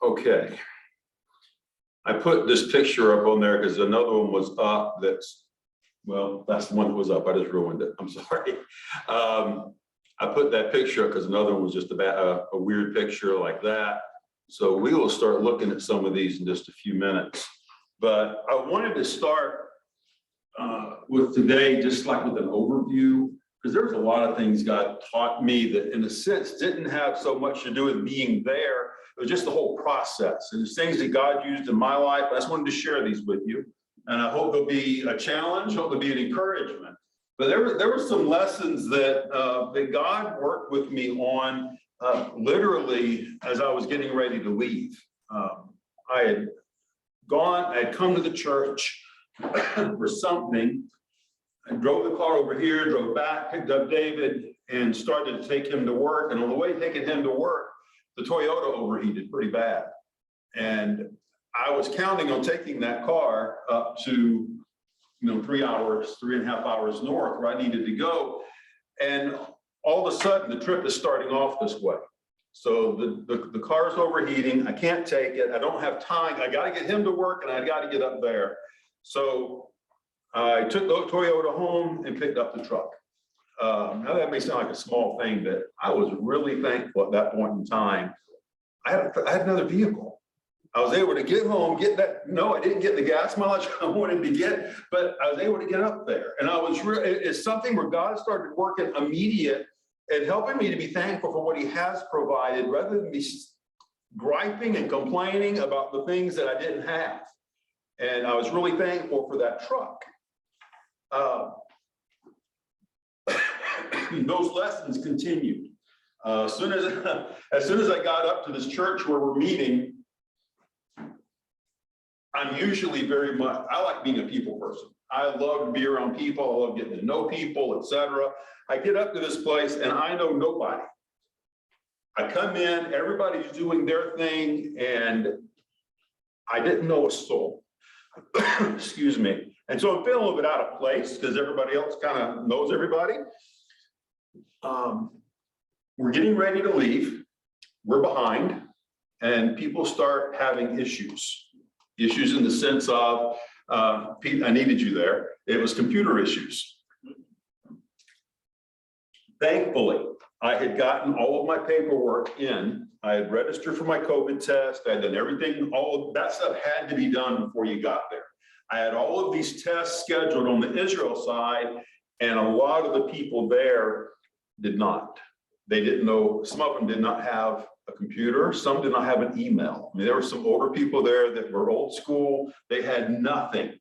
Okay. I put this picture up on there because another one was up that's, well, that's the one that was up. I just ruined it. I'm sorry. I put that picture up because another one was just a weird picture like that. So we will start looking at some of these in just a few minutes. But I wanted to start with today, just like with an overview, because there's a lot of things God taught me that in a sense didn't have so much to do with being there. It was just the whole process. And there's things that God used in my life. I just wanted to share these with you. And I hope there'll be a challenge, hope there'll be an encouragement. But there were some lessons that, that God worked with me on literally as I was getting ready to leave. I had come to the church for something. I drove the car over here, drove back, picked up David, and started to take him to work. And on the way taking him to work, the Toyota overheated pretty bad. And I was counting on taking that car up to, 3.5 hours north where I needed to go. And all of a sudden, the trip is starting off this way. So the car's overheating. I can't take it. I don't have time. I got to get him to work and I got to get up there. So I took the Toyota home and picked up the truck. Now that may sound like a small thing, but I was really thankful at that point in time. I had another vehicle. I was able to get home, get that. No, I didn't get the gas mileage I wanted to get, but I was able to get up there. And I was really, it's something where God started working immediate and helping me to be thankful for what he has provided rather than be griping and complaining about the things that I didn't have. And I was really thankful for that truck. Those lessons continued. As soon as I got up to this church where we're meeting, I'm usually I like being a people person. I love to be around people. I love getting to know people, etc. I get up to this place and I know nobody. I come in, everybody's doing their thing, and I didn't know a soul. Excuse me. And so I'm feeling a little bit out of place because everybody else kind of knows everybody. We're getting ready to leave. We're behind, and people start having issues. Issues in the sense of, Pete, I needed you there. It was computer issues. Thankfully, I had gotten all of my paperwork in. I had registered for my COVID test. I had done everything. All of that stuff had to be done before you got there. I had all of these tests scheduled on the Israel side, and a lot of the people there did not. They didn't know, some of them did not have a computer, some did not have an email. I mean, there were some older people there that were old school, they had nothing.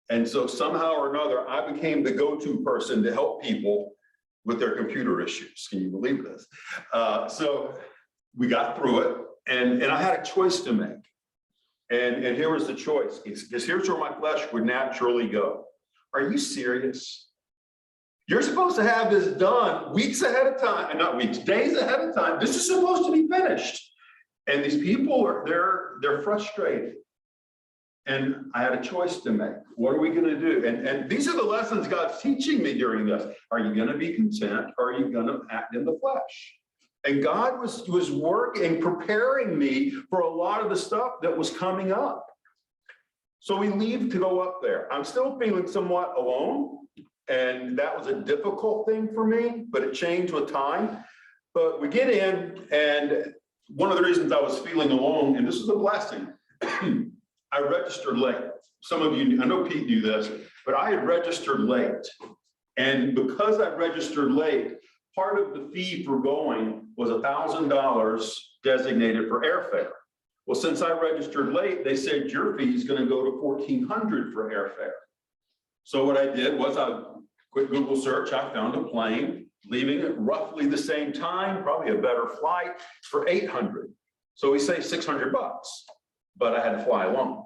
And so somehow or another, I became the go-to person to help people with their computer issues. Can you believe this? So we got through it, and I had a choice to make. And here was the choice, because here's where my flesh would naturally go. Are you serious? You're supposed to have this done weeks ahead of time, and not weeks, days ahead of time. This is supposed to be finished. And these people they're frustrated. And I had a choice to make. What are we going to do? And these are the lessons God's teaching me during this. Are you going to be content, or are you going to act in the flesh? And God was working, preparing me for a lot of the stuff that was coming up. So we leave to go up there. I'm still feeling somewhat alone. And that was a difficult thing for me, but it changed with time. But we get in, and one of the reasons I was feeling alone, and this is a blessing, I registered late. Some of you, I know Pete knew this, but I had registered late. And because I registered late, part of the fee for going was $1,000 designated for airfare. Well, since I registered late, they said your fee is going to go to $1,400 for airfare. So what I did was I quick Google search, I found a plane leaving at roughly the same time, probably a better flight for $800. So we say $600, but I had to fly alone.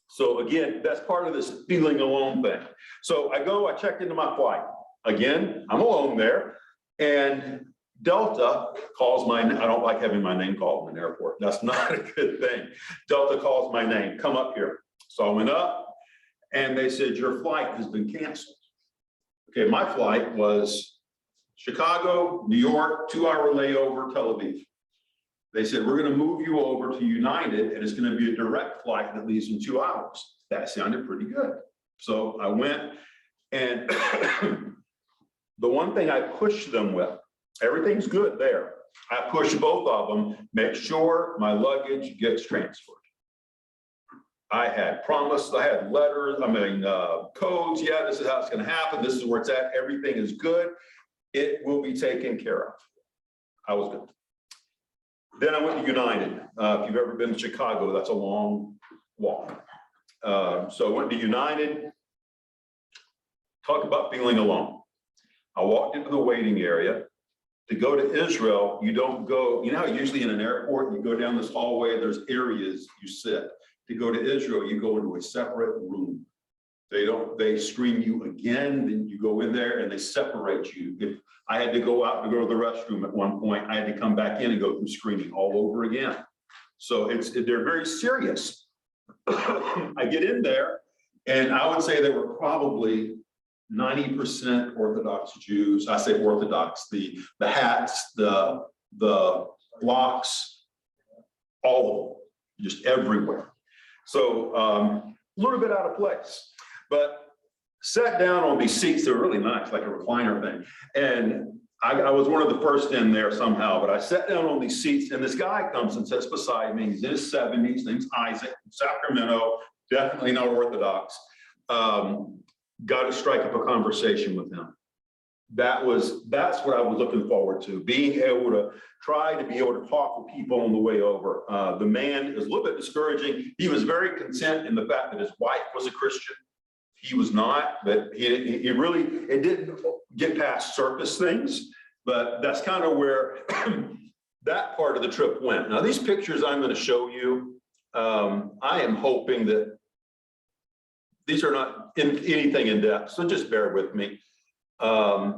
So again, that's part of this feeling alone thing. So I checked into my flight. Again, I'm alone there, and Delta calls I don't like having my name called in an airport. That's not a good thing. Delta calls my name, come up here. So I went up, and they said, your flight has been canceled. Okay, my flight was Chicago, New York, 2-hour layover, Tel Aviv. They said, we're going to move you over to United, and it's going to be a direct flight that leaves in 2 hours. That sounded pretty good. So I went, and the one thing I pushed them with, everything's good there. I pushed both of them, make sure my luggage gets transferred. I had promised, I had letters, codes. Yeah, this is how it's going to happen. This is where it's at. Everything is good. It will be taken care of. I was good. Then I went to United. If you've ever been to Chicago, that's a long walk. So I went to United. Talk about feeling alone. I walked into the waiting area. To go to Israel, you don't go, you know how usually in an airport, you go down this hallway, there's areas you sit. To go to Israel, you go into a separate room. They screen you again, then you go in there and they separate you. If I had to go out to go to the restroom at one point, I had to come back in and go through screening all over again. So they're very serious. I get in there, and I would say there were probably 90% Orthodox Jews. I say Orthodox, the hats, the locks, all of them, just everywhere. So a little bit out of place, but sat down on these seats. They're really nice, like a recliner thing. And I was one of the first in there somehow, but I sat down on these seats, and this guy comes and sits beside me. He's in his 70s. His name's Isaac, from Sacramento, definitely not Orthodox. Got to strike up a conversation with him. That's what I was looking forward to, being able to try to be able to talk with people on the way over. The man is a little bit discouraging. He was very content in the fact that his wife was a Christian. He was not, but it didn't get past surface things, but that's kind of where that part of the trip went. Now, these pictures I'm going to show you, I am hoping that these are not anything in depth, so just bear with me. I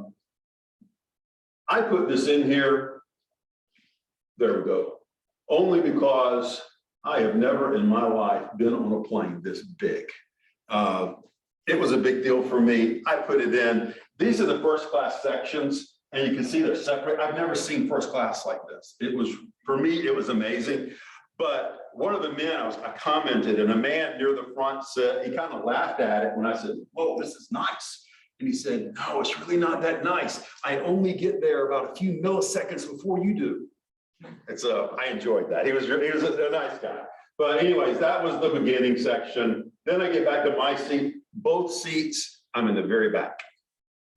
put this in here, there we go, only because I have never in my life been on a plane this big. It was a big deal for me. I put it in. These are the first class sections, and you can see they're separate. I've never seen first class like this. It was, for me, it was amazing. But one of the men, I commented, and a man near the front said, he kind of laughed at it when I said, whoa, this is nice. And he said, no, it's really not that nice. I only get there about a few milliseconds before you do. I enjoyed that. He was a nice guy. But anyways, that was the beginning section. Then I get back to my seat. Both seats, I'm in the very back.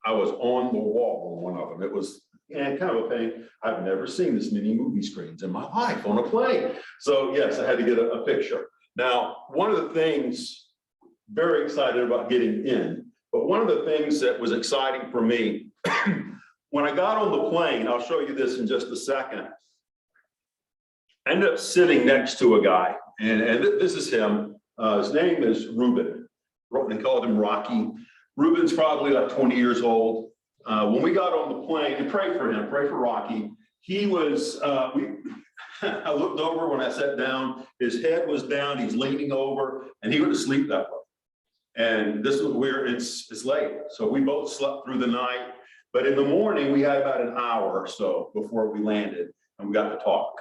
I was on the wall on one of them. It was kind of a pain. I've never seen this many movie screens in my life on a plane. So yes, I had to get a picture. Now, one of the things, very excited about getting in, but one of the things that was exciting for me, when I got on the plane, I'll show you this in just a second, I ended up sitting next to a guy, and this is him. His name is Ruben. They called him Rocky. Ruben's probably like 20 years old. When we got on the plane, and pray for him, pray for Rocky. He was, I looked over when I sat down, his head was down, he's leaning over, and he went to sleep that way. And this was where it's late. So we both slept through the night. But in the morning, we had about an hour or so before we landed, and we got to talk.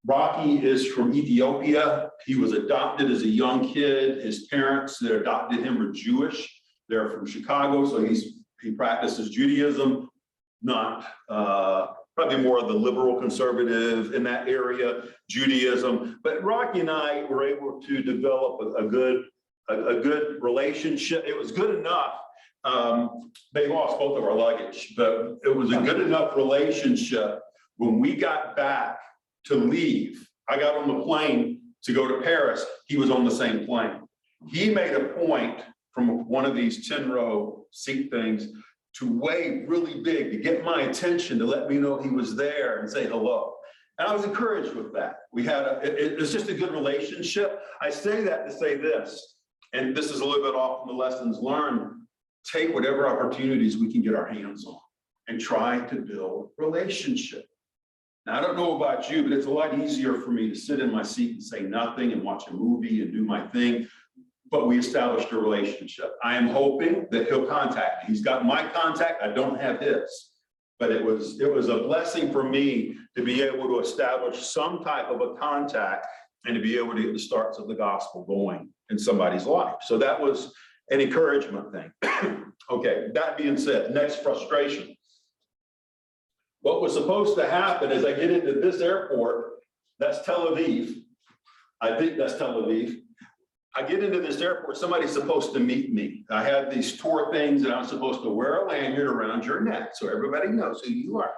Rocky is from Ethiopia. He was adopted as a young kid. His parents that adopted him were Jewish. They're from Chicago, so he practices Judaism, not probably more of the liberal conservative in that area, Judaism. But Rocky and I were able to develop a good relationship. It was good enough. They lost both of our luggage, but it was a good enough relationship. When we got back to leave, I got on the plane to go to Paris. He was on the same plane. He made a point from one of these 10-row seat things to wave really big to get my attention, to let me know he was there and say hello. And I was encouraged with that. We had it was just a good relationship. I say that to say this, and this is a little bit off from the lessons learned. Take whatever opportunities we can get our hands on and try to build relationship. Now, I don't know about you, but it's a lot easier for me to sit in my seat and say nothing and watch a movie and do my thing. But we established a relationship. I am hoping that he'll contact me. He's got my contact. I don't have his. But it was a blessing for me to be able to establish some type of a contact and to be able to get the starts of the gospel going in somebody's life. So that was an encouragement thing. Okay, that being said, next frustration. What was supposed to happen is I get into this airport, that's Tel Aviv. I think that's Tel Aviv. I get into this airport, somebody's supposed to meet me. I had these tour things and I'm supposed to wear a lanyard around your neck so everybody knows who you are.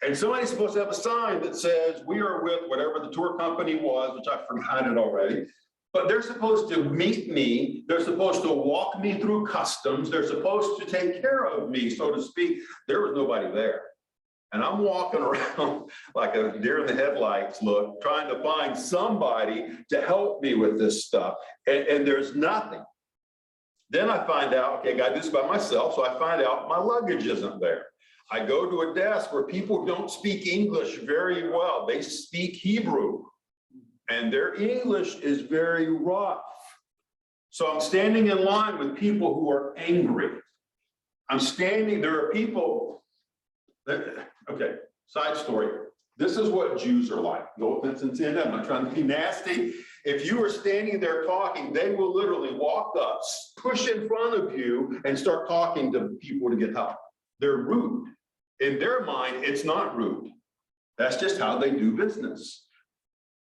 And somebody's supposed to have a sign that says, we are with whatever the tour company was, which I forgot it already. But they're supposed to meet me. They're supposed to walk me through customs. They're supposed to take care of me, so to speak. There was nobody there. And I'm walking around like a deer in the headlights look, trying to find somebody to help me with this stuff. And there's nothing. Then I find out, okay, I got to do this by myself. So I find out my luggage isn't there. I go to a desk where people don't speak English very well. They speak Hebrew. And their English is very rough. So I'm standing in line with people who are angry. There are people that, okay, side story. This is what Jews are like. No offense intended, I'm not trying to be nasty. If you are standing there talking, they will literally walk up, push in front of you, and start talking to people to get help. They're rude. In their mind, it's not rude. That's just how they do business.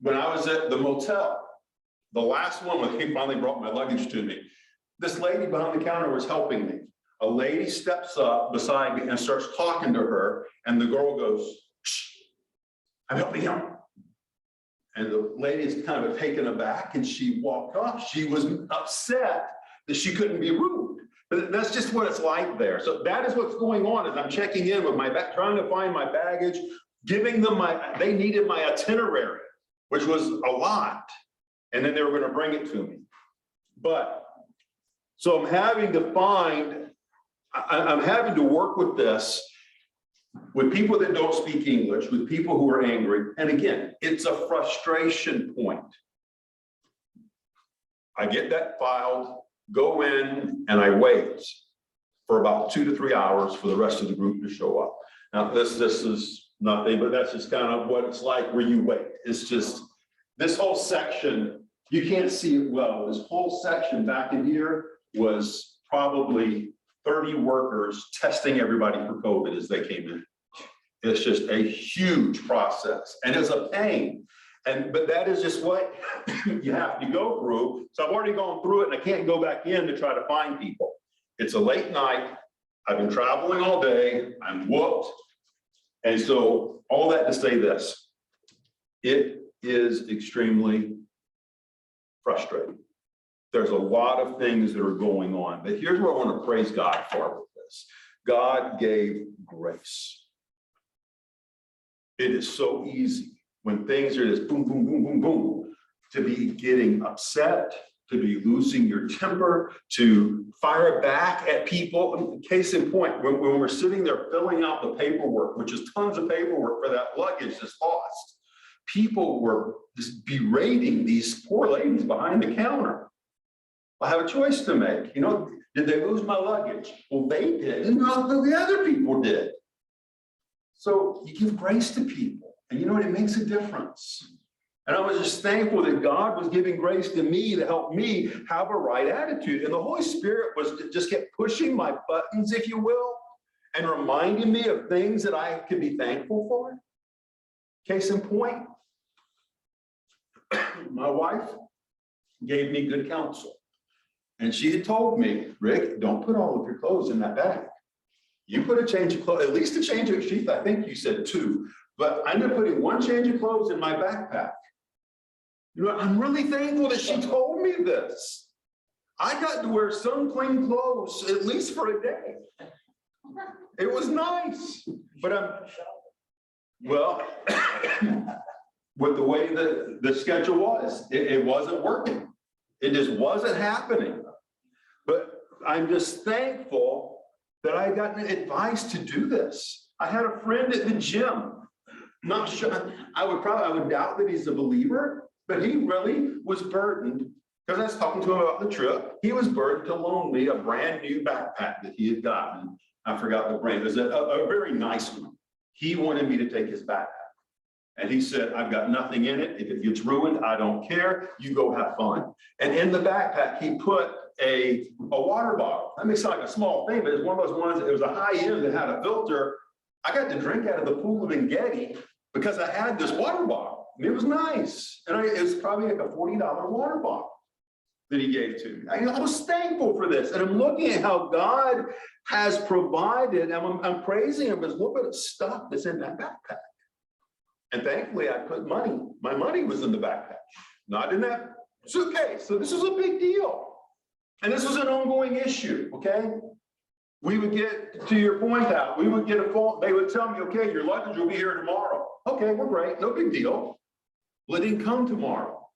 When I was at the motel, the last one when he finally brought my luggage to me, this lady behind the counter was helping me. A lady steps up beside me and starts talking to her, and the girl goes, shh, I'm helping him. And the lady is kind of taken aback and she walked off. She was upset that she couldn't be rude. But that's just what it's like there. So that is what's going on as I'm checking in with my bag, trying to find my baggage, giving them they needed my itinerary, which was a lot. And then they were going to bring it to me. But so I'm having to work with this, with people that don't speak English, with people who are angry. And again, it's a frustration point. I get that filed, go in, and I wait for about 2 to 3 hours for the rest of the group to show up. Now, this is nothing, but that's just kind of what it's like where you wait. It's just, this whole section, you can't see it well. This whole section back in here was probably 30 workers testing everybody for COVID as they came in. It's just a huge process and it's a pain. But that is just what you have to go through. So I've already gone through it and I can't go back in to try to find people. It's a late night. I've been traveling all day. I'm whooped. And so all that to say this, it is extremely frustrating. There's a lot of things that are going on, but here's what I want to praise God for with this. God gave grace. It is so easy when things are just boom, boom, boom, boom, boom, to be getting upset, to be losing your temper, to fire back at people. Case in point, when we're sitting there filling out the paperwork, which is tons of paperwork for that luggage that's lost, people were just berating these poor ladies behind the counter. I have a choice to make. You know, did they lose my luggage? Well, they did, and the other people did. So you give grace to people, and you know what? It makes a difference. And I was just thankful that God was giving grace to me to help me have a right attitude. And the Holy Spirit just kept pushing my buttons, if you will, and reminding me of things that I could be thankful for. Case in point, my wife gave me good counsel. And she had told me, Rick, don't put all of your clothes in that bag. You put a change of clothes, at least a change of sheath. I think you said 2, but I ended up putting 1 change of clothes in my backpack. You know, I'm really thankful that she told me this. I got to wear some clean clothes, at least for a day. It was nice, but well, with the way the schedule was, it wasn't working. It just wasn't happening. But I'm just thankful that I got advice to do this. I had a friend at the gym. Not sure, I would doubt that he's a believer, but he really was burdened, because I was talking to him about the trip. He was burdened to loan me a brand new backpack that he had gotten. I forgot the brand. It was a very nice one. He wanted me to take his backpack. And he said, I've got nothing in it. If it gets ruined, I don't care. You go have fun. And in the backpack, he put a water bottle. That may sound like a small thing, but it's one of those ones, it was a high end that had a filter. I got to drink out of the pool of Engedi because I had this water bottle. And it was nice. And it was probably like a $40 water bottle that he gave to me. I was thankful for this. And I'm looking at how God has provided. I'm praising him, but look at the stuff that's in that backpack. And thankfully, I put money. My money was in the backpack, not in that suitcase. So this is a big deal. And this was an ongoing issue, okay? We would get, to your point out, we would get a phone. They would tell me, okay, your luggage will be here tomorrow. Okay, we're great. No big deal. Well, it didn't come tomorrow.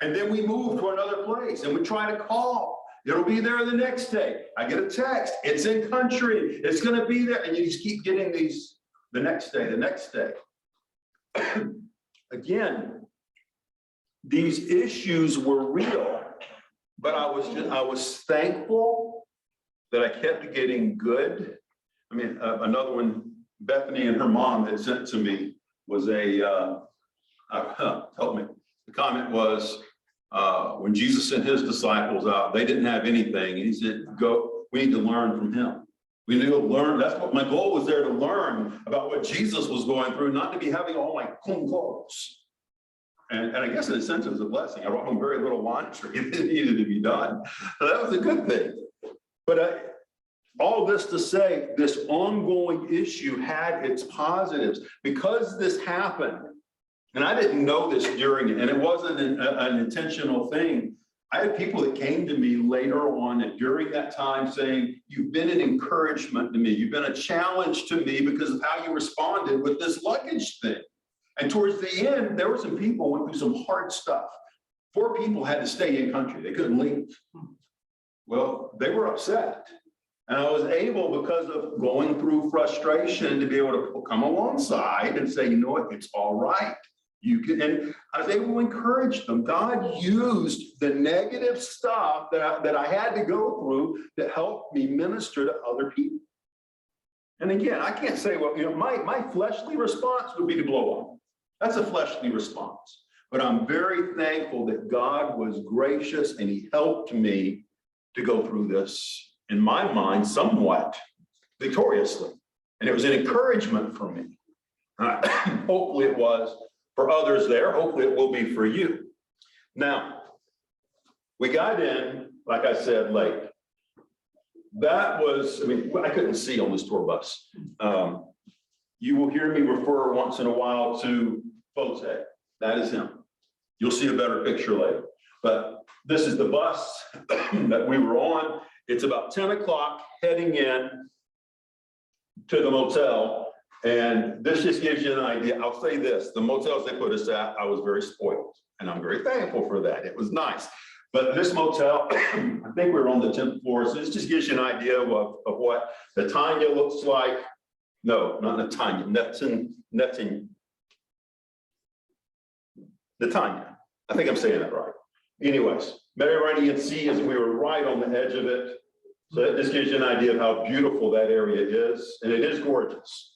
And then we moved to another place and we try to call. It'll be there the next day. I get a text. It's in country. It's going to be there. And you just keep getting these the next day, the next day. Again, these issues were real, but I was thankful that I kept getting good. I mean, another one, Bethany and her mom had sent to me was help me. The comment was, when Jesus sent his disciples out, they didn't have anything. And he said, go, we need to learn from him. We need to learn. That's what my goal was, there to learn about what Jesus was going through, not to be having all my clean clothes. And I guess in a sense it was a blessing. I brought home very little laundry that needed to be done. So that was a good thing. But all this to say, this ongoing issue had its positives. Because this happened, and I didn't know this during it, and it wasn't an intentional thing. I had people that came to me later on and during that time saying, you've been an encouragement to me. You've been a challenge to me because of how you responded with this luggage thing. And towards the end, there were some people who went through some hard stuff. 4 people had to stay in country. They couldn't leave. Well, they were upset. And I was able, because of going through frustration, to be able to come alongside and say, you know what, it's all right. You can, and I was able to encourage them. God used the negative stuff that I had to go through to help me minister to other people. And again, I can't say, well, you know, my fleshly response would be to blow up. That's a fleshly response. But I'm very thankful that God was gracious and he helped me to go through this, in my mind, somewhat victoriously. And it was an encouragement for me. Hopefully it was for others there. Hopefully it will be for you. Now, we got in, like I said, late. That was, I mean, I couldn't see on this tour bus. You will hear me refer once in a while to Fote. That is him. You'll see a better picture later. But this is the bus that we were on. It's about 10 o'clock heading in to the motel. And this just gives you an idea. I'll say this, the motels they put us at, I was very spoiled. And I'm very thankful for that. It was nice. But this motel, I think we were on the 10th floor. So this just gives you an idea of what the Netanya looks like. No, not Netanya, Netanya. I think I'm saying that right. Anyways, Mediterranean Sea, as we were right on the edge of it. So that just gives you an idea of how beautiful that area is. And it is gorgeous.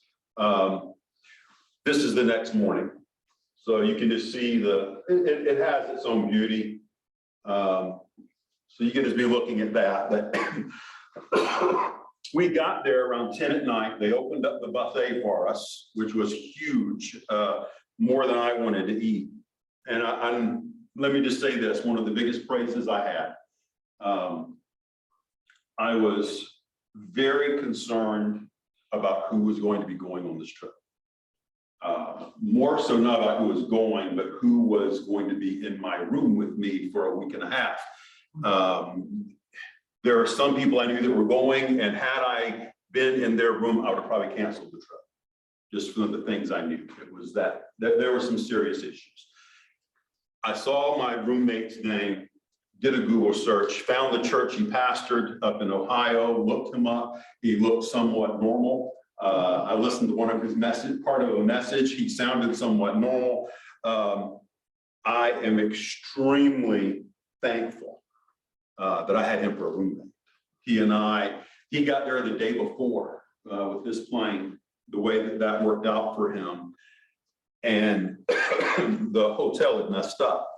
This is the next morning. So you can just see it has its own beauty. So you can just be looking at that. We got there around 10 at night. They opened up the buffet for us, which was huge, more than I wanted to eat. And let me just say this, one of the biggest praises I had. I was very concerned about who was going to be going on this trip. More so not about who was going, but who was going to be in my room with me for a week and a half. There are some people I knew that were going, and had I been in their room, I would have probably canceled the trip. Just from the things I knew. It was that there were some serious issues. I saw my roommate's name, did a Google search, found the church he pastored up in Ohio, looked him up. He looked somewhat normal. I listened to one of his part of a message. He sounded somewhat normal. I am extremely thankful that I had him for a roommate. He got there the day before with his plane. the way that that worked out for him. And the hotel had messed up.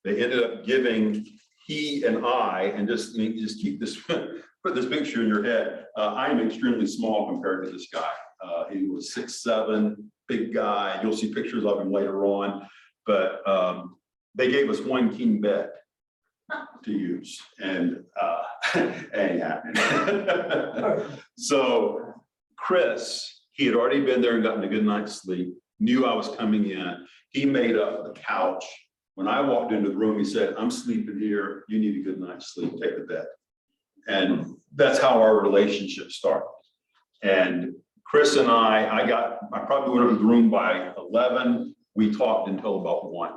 They ended up giving he and I, and just keep this, put this picture in your head. I'm extremely small compared to this guy. He was 6'7", big guy. You'll see pictures of him later on. But they gave us one king bed to use, and ain't happening. So Chris, he had already been there and gotten a good night's sleep, knew I was coming in. He made up the couch. When I walked into the room, he said, "I'm sleeping here. You need a good night's sleep. Take the bed." And that's how our relationship started. And Chris and I probably went into the room by 11. We talked until about 1.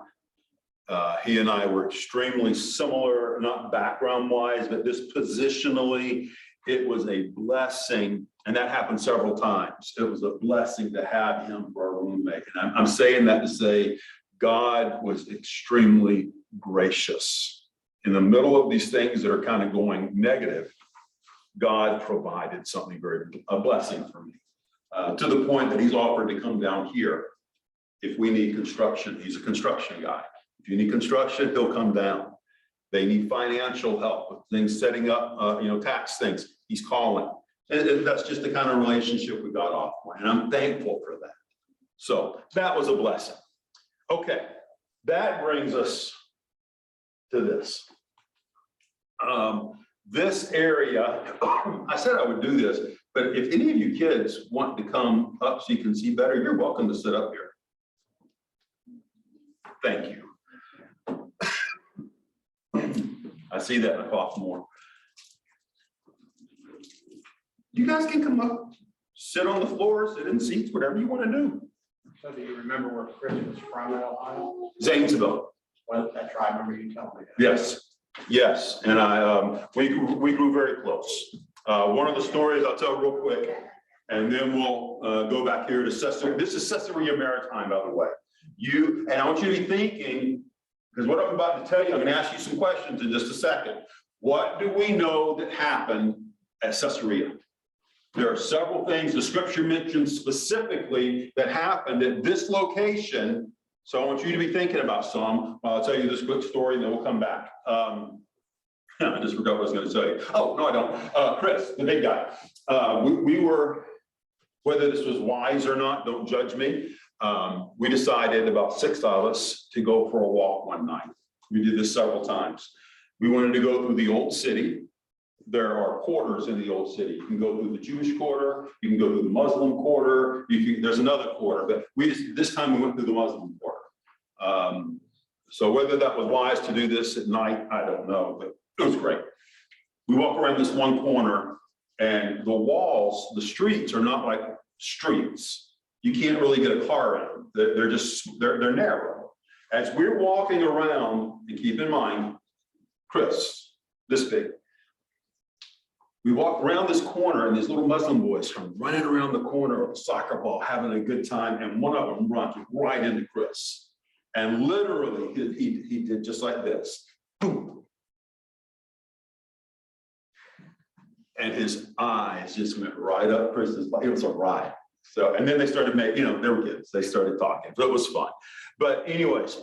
He and I were extremely similar, not background wise, but dispositionally. It was a blessing. And that happened several times. It was a blessing to have him for our roommate. And I'm saying that to say God was extremely gracious. In the middle of these things that are kind of going negative, God provided something a blessing for me, to the point that he's offered to come down here. If we need construction, he's a construction guy. If you need construction, he'll come down. They need financial help with things, setting up, tax things. He's calling. And that's just the kind of relationship we got off on. And I'm thankful for that. So that was a blessing. Okay, that brings us to this. This area, I said I would do this, but if any of you kids want to come up so you can see better, you're welcome to sit up here. Thank you. I see that in a cough more. You guys can come up, sit on the floor, sit in seats, whatever you want to do. So do you remember where Chris was from in Ohio? Zanesville. Well, that's right. I remember you telling me that. Yes, yes, and we grew very close. One of the stories I'll tell real quick, and then we'll go back here to Caesarea. This is Caesarea Maritime, by the way. And I want you to be thinking, because what I'm about to tell you, I'm going to ask you some questions in just a second. What do we know that happened at Caesarea? There are several things the scripture mentions specifically that happened at this location. So I want you to be thinking about some. I'll tell you this quick story and then we'll come back. I just forgot what I was going to tell you. Oh, no, I don't. Chris, the big guy. We were, whether this was wise or not, don't judge me. We decided, about 6 of us, to go for a walk one night. We did this several times. We wanted to go through the old city. There are quarters in the old city. You can go through the Jewish quarter, you can go through the Muslim quarter, there's another quarter, but this time we went through the Muslim quarter. So whether that was wise to do this at night, I don't know, but it was great. We walk around this one corner and the walls, the streets are not like streets. You can't really get a car in. They're narrow. As we're walking around, and keep in mind, Chris, this big. We walk around this corner and these little Muslim boys come running around the corner of a soccer ball, having a good time. And one of them runs right into Chris. And literally he did just like this. Boom. And his eyes just went right up Chris's body. It was a ride. So, and then they started making, they were kids. They started talking. So it was fun. But anyways,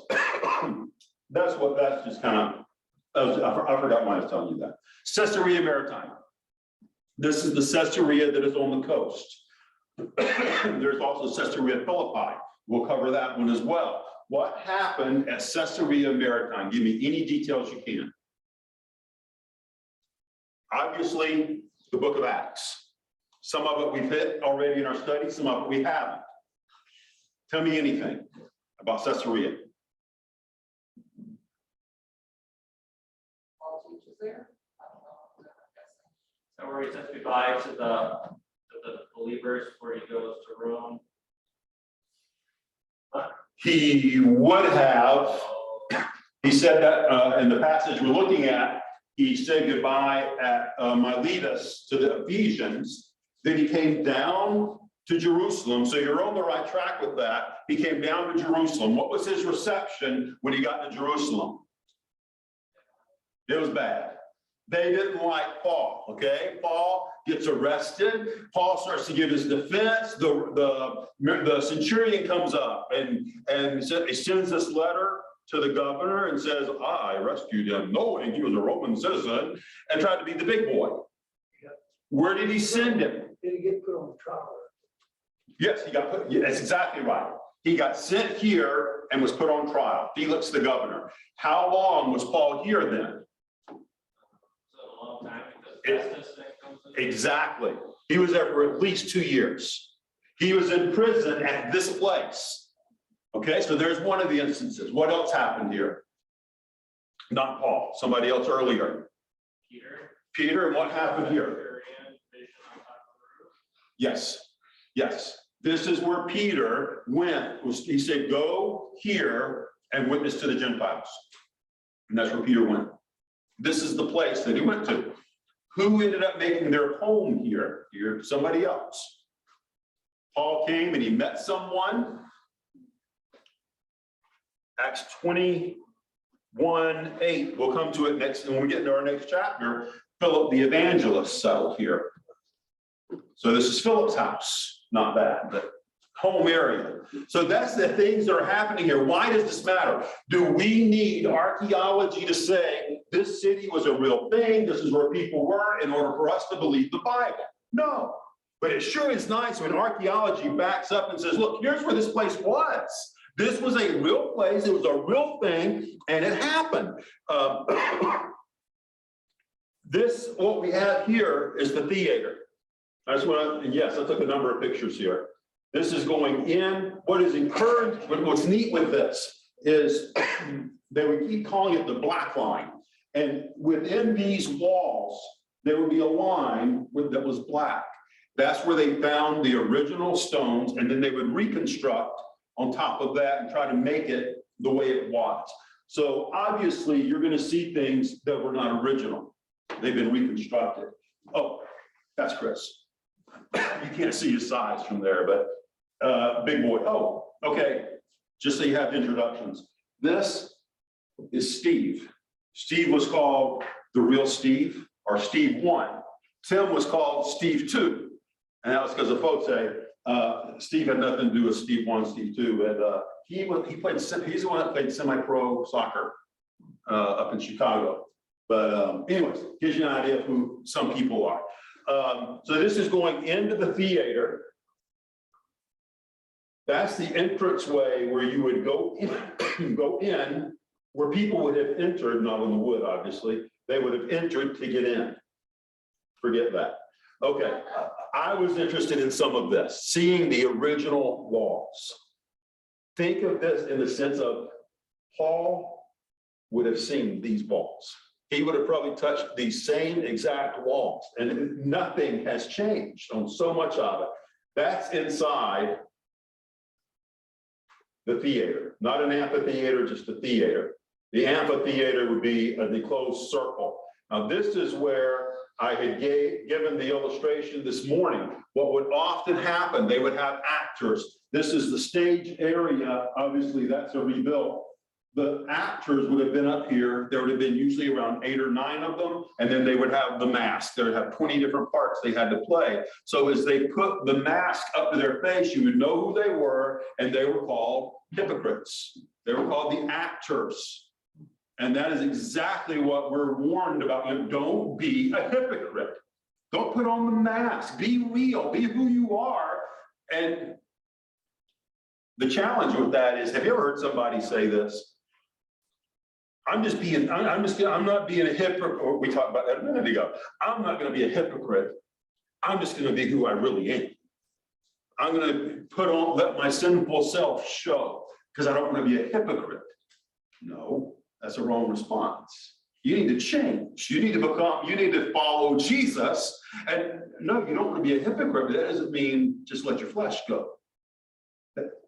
that's just kind of, I forgot why I was telling you that. Caesarea Maritime. This is the Caesarea that is on the coast. There's also Caesarea Philippi. We'll cover that one as well. What happened at Caesarea Maritime? Give me any details you can. Obviously, the book of Acts. Some of it we've hit already in our study, some of it we haven't. Tell me anything about Caesarea. So where he says goodbye to the believers, where he goes to Rome. He would have, he said that in the passage we're looking at, he said goodbye at Miletus to the Ephesians. Then he came down to Jerusalem. So you're on the right track with that. He came down to Jerusalem. What was his reception when he got to Jerusalem? It was bad. They didn't like Paul, okay? Paul gets arrested. Paul starts to give his defense. The centurion comes up and he sends this letter to the governor and says, I rescued him knowing he was a Roman citizen, and tried to be the big boy. Where did he send him? Did he get put on trial? Yes, he got put, yeah, that's exactly right. He got sent here and was put on trial. Felix the governor. How long was Paul here then? So a long time because Festus thing comes in. Exactly. He was there for at least 2 years. He was in prison at this place. Okay, so there's one of the instances. What else happened here? Not Paul, somebody else earlier. Peter, and what happened here? Yes, yes. This is where Peter went. He said, go here and witness to the Gentiles. And that's where Peter went. This is the place that he went to. Who ended up making their home here? Here, somebody else. Paul came and he met someone. Acts 21:8. We'll come to it next. When we get into our next chapter, Philip the evangelist settled here. So this is Philip's house. Not bad, but home area. So that's the things that are happening here. Why does this matter? Do we need archaeology to say this city was a real thing? This is where people were in order for us to believe the Bible? No. But it sure is nice when archaeology backs up and says, look, here's where this place was. This was a real place. It was a real thing, and it happened. What we have here is the theater. Yes, I took a number of pictures here. This is going in. What is encouraged, what's neat with this is they would keep calling it the black line. And within these walls, there would be a line that was black. That's where they found the original stones, and then they would reconstruct on top of that and try to make it the way it was. So obviously, you're going to see things that were not original. They've been reconstructed. Oh, that's Chris. You can't see his size from there, but big boy. Oh, okay. Just so you have introductions. This is Steve. Steve was called the real Steve, or Steve 1. Tim was called Steve 2. And that was because the folks say Steve had nothing to do with Steve 1, Steve 2. And he's the one that played semi-pro soccer up in Chicago. But anyways, gives you an idea of who some people are. So this is going into the theater. That's the entranceway where you would go in, where people would have entered, not on the wood, obviously. They would have entered to get in. Forget that. Okay, I was interested in some of this, seeing the original walls. Think of this in the sense of Paul would have seen these walls. He would have probably touched these same exact walls, and nothing has changed on so much of it. That's inside the theater, not an amphitheater, just a theater. The amphitheater would be an enclosed circle. Now, this is where I had given the illustration this morning. What would often happen, they would have actors. This is the stage area. Obviously, that's a rebuilt. The actors would have been up here. There would have been usually around 8 or 9 of them. And then they would have the mask. They would have 20 different parts they had to play. So as they put the mask up to their face, you would know who they were. And they were called hypocrites. They were called the actors. And that is exactly what we're warned about. Don't be a hypocrite. Don't put on the mask. Be real. Be who you are. And the challenge with that is, have you ever heard somebody say this? I'm not being a hypocrite. We talked about that a minute ago. I'm not going to be a hypocrite. I'm just going to be who I really am. I'm going to let my sinful self show because I don't want to be a hypocrite. No, that's a wrong response. You need to change. You need to follow Jesus. And no, you don't want to be a hypocrite, but that doesn't mean just let your flesh go.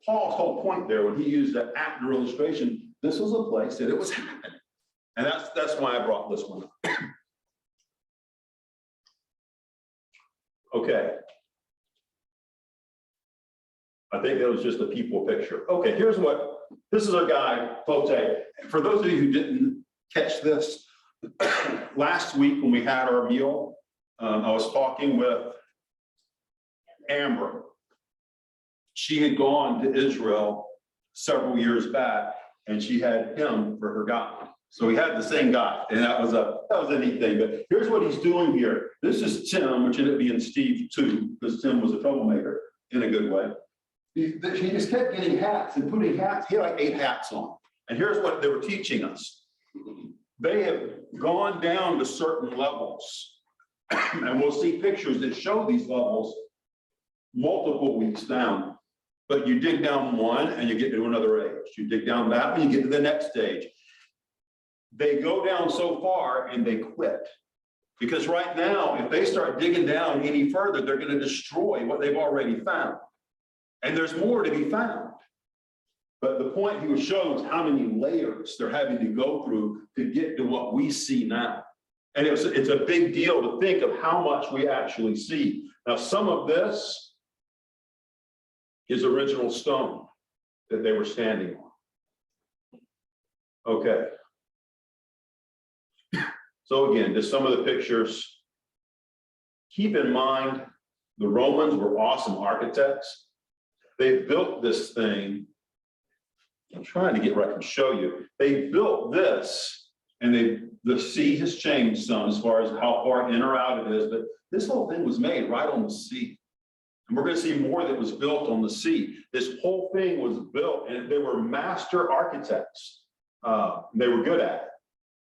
Paul's whole point there, when he used that actor illustration, this was a place that it was happening. And that's why I brought this one up. Okay. I think that was just a people picture. Okay, this is a guy, folks. For those of you who didn't catch this, last week when we had our meal, I was talking with Amber. She had gone to Israel several years back, and she had him for her guide. So we had the same guy, and that was a neat thing. But here's what he's doing here. This is Tim, which ended up being Steve too, because Tim was a troublemaker in a good way. He just kept getting hats and putting hats. He had like 8 hats on. And here's what they were teaching us. They have gone down to certain levels, and we'll see pictures that show these levels multiple weeks down. But you dig down one and you get to another age. You dig down that one, you get to the next stage. They go down so far and they quit. Because right now, if they start digging down any further, they're going to destroy what they've already found. And there's more to be found. But the point he shows how many layers they're having to go through to get to what we see now. And it's a big deal to think of how much we actually see. Now, some of this is original stone that they were standing on. Okay. So again, just some of the pictures. Keep in mind, the Romans were awesome architects. They built this thing. I'm trying to get where I can show you. They built this, and the sea has changed some as far as how far in or out it is, but this whole thing was made right on the sea. And we're going to see more that was built on the sea. This whole thing was built, and they were master architects. They were good at it.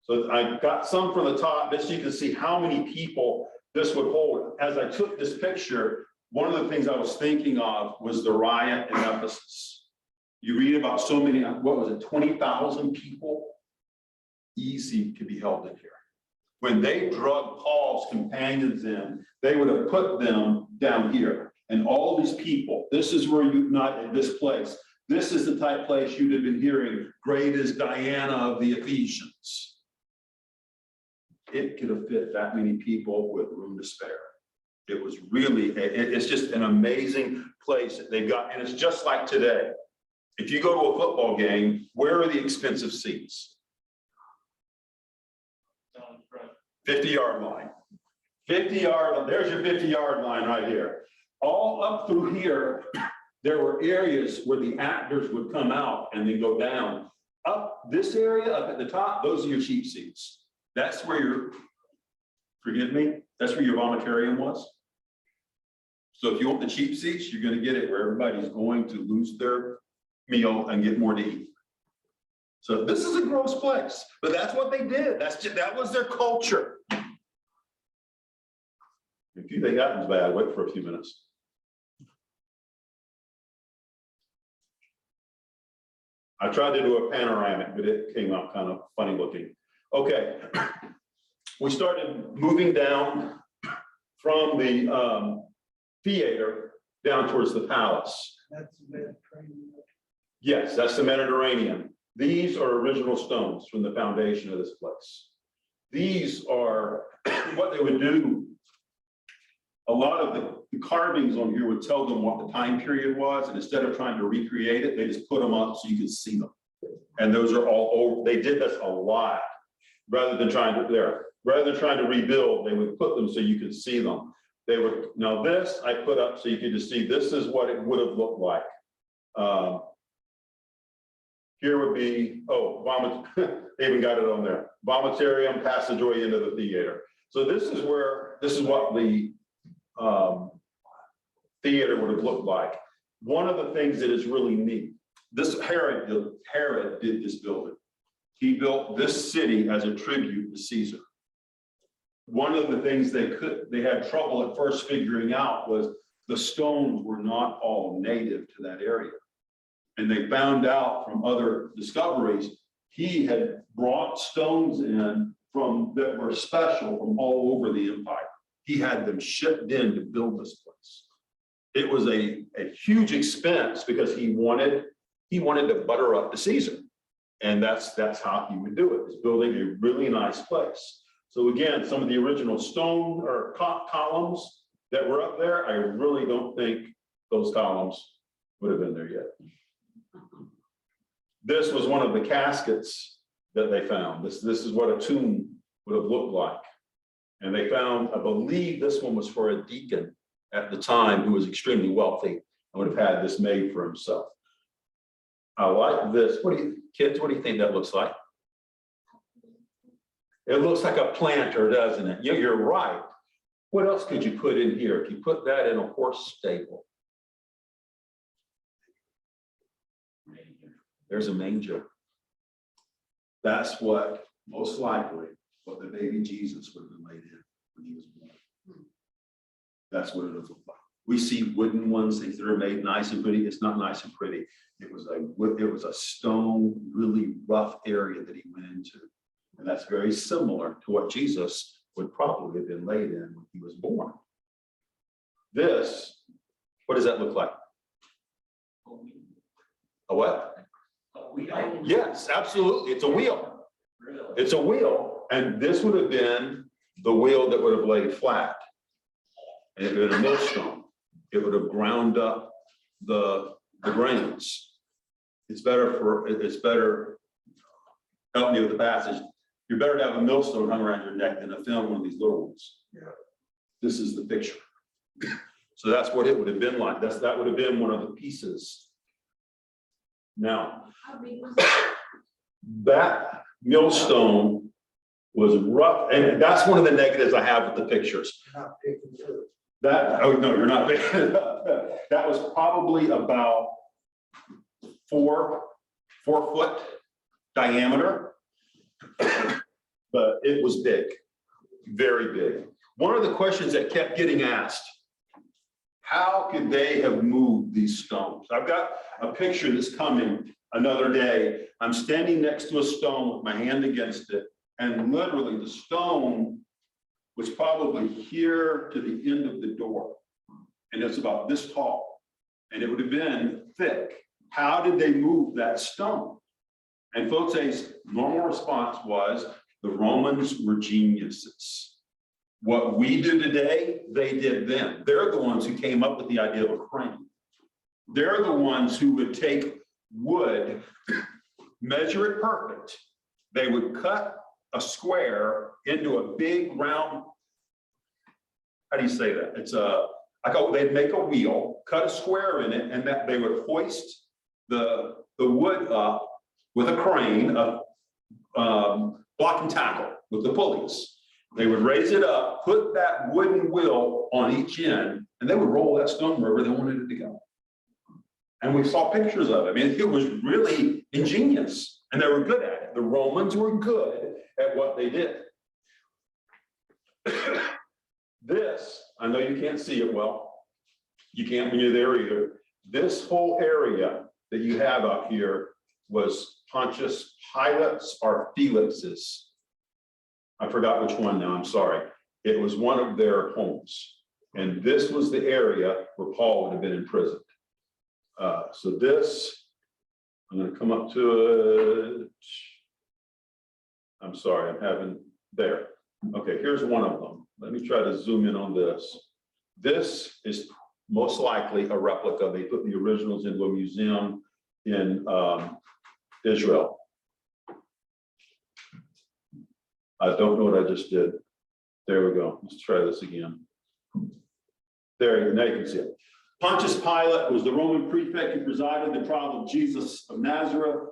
So I got some from the top, just so you can see how many people this would hold. As I took this picture, one of the things I was thinking of was the riot in Ephesus. You read about so many, what was it, 20,000 people? Easy to be held in here. When they drug Paul's companions in, they would have put them down here. And all these people, this is where you, not at this place, this is the type of place you'd have been hearing, great is Diana of the Ephesians. It could have fit that many people with room to spare. It was really, it's just an amazing place that they've got. And it's just like today. If you go to a football game, where are the expensive seats? 50-yard line. 50-yard, there's your 50-yard line right here. All up through here, there were areas where the actors would come out and then go down. Up this area, up at the top, those are your cheap seats. That's where your, forgive me, that's where your vomitarium was. So if you want the cheap seats, you're going to get it where everybody's going to lose their meal and get more to eat. So this is a gross place, but that's what they did. That was their culture. If you think that was bad, wait for a few minutes. I tried to do a panoramic, but it came out kind of funny looking. Okay, we started moving down from the theater down towards the palace. That's the Mediterranean. Yes, that's the Mediterranean. These are original stones from the foundation of this place. These are what they would do. A lot of the carvings on here would tell them what the time period was, and instead of trying to recreate it, they just put them up so you could see them. And those are all over. They did this a lot. Rather than trying to rebuild, they would put them so you could see them. They would, now this I put up so you could just see, this is what it would have looked like. Here would be, oh, vomit, they even got it on there. Vomitarium, passageway into the theater. So this is what the theater would have looked like. One of the things that is really neat, Herod did this building. He built this city as a tribute to Caesar. One of the things they had trouble at first figuring out was the stones were not all native to that area. And they found out from other discoveries, he had brought stones in that were special from all over the empire. He had them shipped in to build this place. It was a huge expense because he wanted to butter up to Caesar. And that's how he would do it, is building a really nice place. So again, some of the original stone or columns that were up there, I really don't think those columns would have been there yet. This was one of the caskets that they found. This is what a tomb would have looked like. And they found, I believe this one was for a deacon at the time who was extremely wealthy and would have had this made for himself. I like this. Kids, what do you think that looks like? It looks like a planter, doesn't it? You're right. What else could you put in here? If you put that in a horse stable, there's a manger. That's what, most likely, what the baby Jesus would have been laid in when he was born. That's what it would look like. We see wooden ones, things that are made nice and pretty. It's not nice and pretty. It was a stone, really rough area that he went into. And that's very similar to what Jesus would probably have been laid in when he was born. This, what does that look like? A what? Yes, absolutely. It's a wheel. It's a wheel. And this would have been the wheel that would have laid flat. And it would have been a millstone. It would have ground up the grains. It's better, help me with the passage. You're better to have a millstone hung around your neck than to film one of these little ones. Yeah. This is the picture. So that's what it would have been like. That would have been one of the pieces. Now, that millstone was rough, and that's one of the negatives I have with the pictures. Oh no, you're not picking it up. That was probably about 4 foot diameter, but it was big, very big. One of the questions that kept getting asked, how could they have moved these stones? I've got a picture that's coming another day. I'm standing next to a stone with my hand against it, and literally the stone was probably here to the end of the door. And it's about this tall, and it would have been thick. How did they move that stone? And Fote's normal response was, the Romans were geniuses. What we do today, they did then. They're the ones who came up with the idea of a crane. They're the ones who would take wood, measure it perfect. They would cut a square into a big round, how do you say that? They'd make a wheel, cut a square in it, and that they would hoist the wood up with a crane, block and tackle with the pulleys. They would raise it up, put that wooden wheel on each end, and they would roll that stone wherever they wanted it to go. And we saw pictures of it. I mean, it was really ingenious, and they were good at it. The Romans were good at what they did. This, I know you can't see it well. You can't when you're there either. This whole area that you have up here was Pontius Pilate's or Felix's. I forgot which one now, I'm sorry. It was one of their homes. And this was the area where Paul would have been imprisoned. So this, I'm going to come up to it. I'm sorry, I'm having there. Okay, here's one of them. Let me try to zoom in on this. This is most likely a replica. They put the originals into a museum in Israel. I don't know what I just did. There we go. Let's try this again. There, now you can see it. Pontius Pilate was the Roman prefect who presided the trial of Jesus of Nazareth.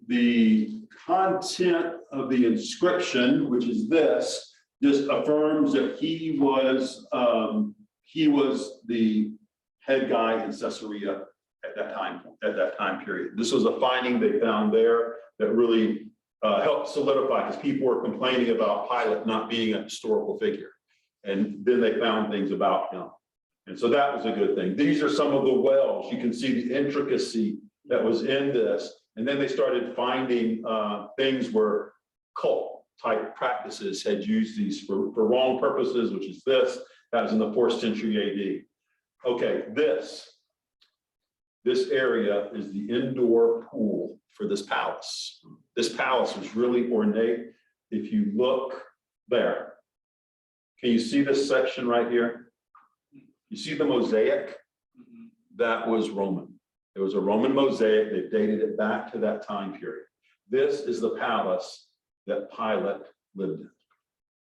The content of the inscription, which is this, just affirms that he was the head guy in Caesarea at that time period. This was a finding they found there that really helped solidify, because people were complaining about Pilate not being a historical figure. And then they found things about him. And so that was a good thing. These are some of the wells. You can see the intricacy that was in this. And then they started finding things where cult type practices had used these for wrong purposes, which is this. That was in the 4th century AD. Okay, this area is the indoor pool for this palace. This palace was really ornate. If you look there, can you see this section right here? You see the mosaic? That was Roman. It was a Roman mosaic. They dated it back to that time period. This is the palace that Pilate lived in.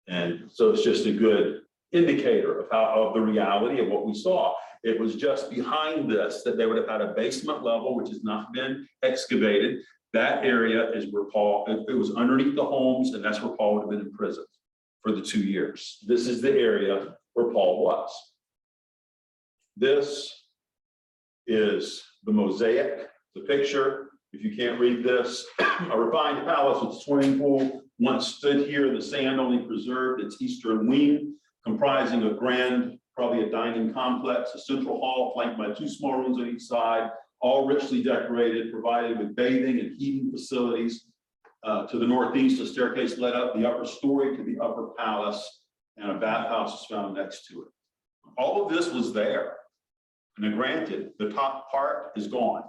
And so it's just a good indicator of the reality of what we saw. It was just behind this that they would have had a basement level, which has not been excavated. That area is where Paul, it was underneath the homes, and that's where Paul would have been in prison for the 2 years. This is the area where Paul was. This is the mosaic, the picture. If you can't read this, a refined palace with swimming pool once stood here, the sand only preserved its eastern wing, comprising a grand, probably a dining complex, a central hall flanked by 2 small rooms on each side, all richly decorated, provided with bathing and heating facilities. To the northeast, a staircase led up the upper story to the upper palace, and a bathhouse is found next to it. All of this was there. Now, granted, the top part is gone,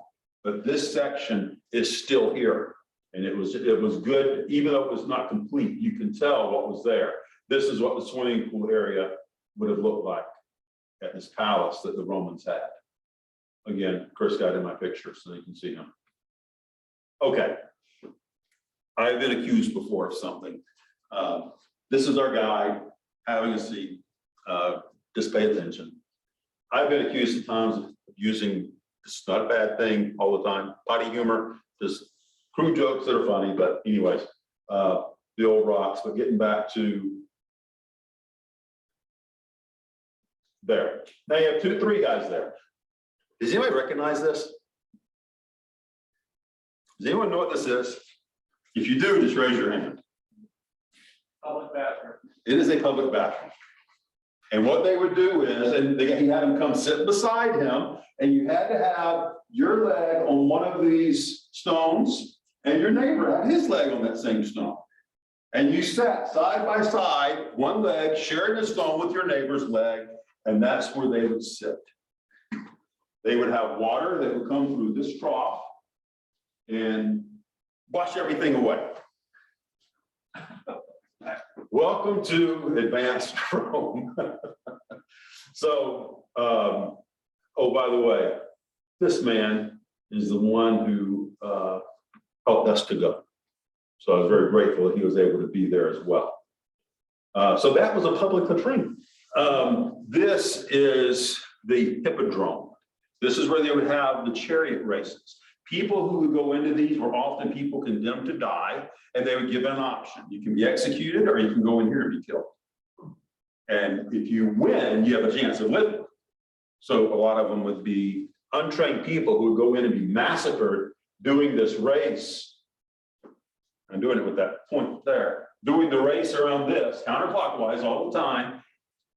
but this section is still here. And it was good, even though it was not complete, you can tell what was there. This is what the swimming pool area would have looked like at this palace that the Romans had. Again, Chris got in my picture so you can see him. Okay. I've been accused before of something. This is our guy having a seat. Just pay attention. I've been accused at times of using, it's not a bad thing all the time, potty humor, just crude jokes that are funny, but anyways, the old rocks. But getting back to there. Now you have 2, 3 guys there. Does anybody recognize this? Does anyone know what this is? If you do, just raise your hand. Public bathroom. It is a public bathroom. And what they would do is, and he had him come sit beside him, and you had to have your leg on one of these stones, and your neighbor had his leg on that same stone. And you sat side by side, one leg sharing the stone with your neighbor's leg, and that's where they would sit. They would have water that would come through this trough and wash everything away. Welcome to advanced Rome. So, oh, by the way, this man is the one who helped us to go. So I was very grateful that he was able to be there as well. So that was a public latrine. This is the hippodrome. This is where they would have the chariot races. People who would go into these were often people condemned to die, and they would give an option. You can be executed or you can go in here and be killed. And if you win, you have a chance of living. So a lot of them would be untrained people who would go in and be massacred doing this race. I'm doing it with that point there. Doing the race around this, counterclockwise all the time.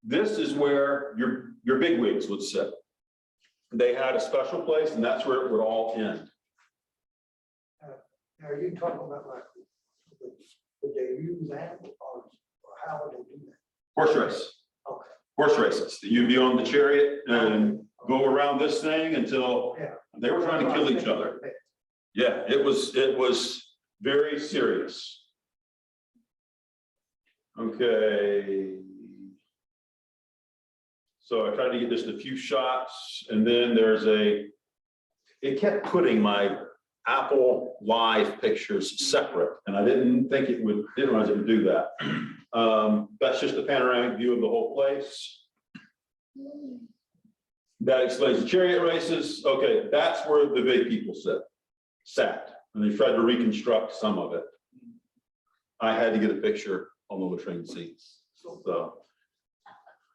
This is where your bigwigs would sit. They had a special place, and that's where it would all end. Now, are you talking about like, would they use animals or how would they do that? Horse race. Okay. Horse races. You'd be on the chariot and go around this thing until they were trying to kill each other. Yeah, it was very serious. Okay. So I tried to get just a few shots, and then it kept putting my Apple Live pictures separate, and I didn't realize it would do that. That's just a panoramic view of the whole place. That explains the chariot races. Okay, that's where the big people sat, and they tried to reconstruct some of it. I had to get a picture on the latrine seats. So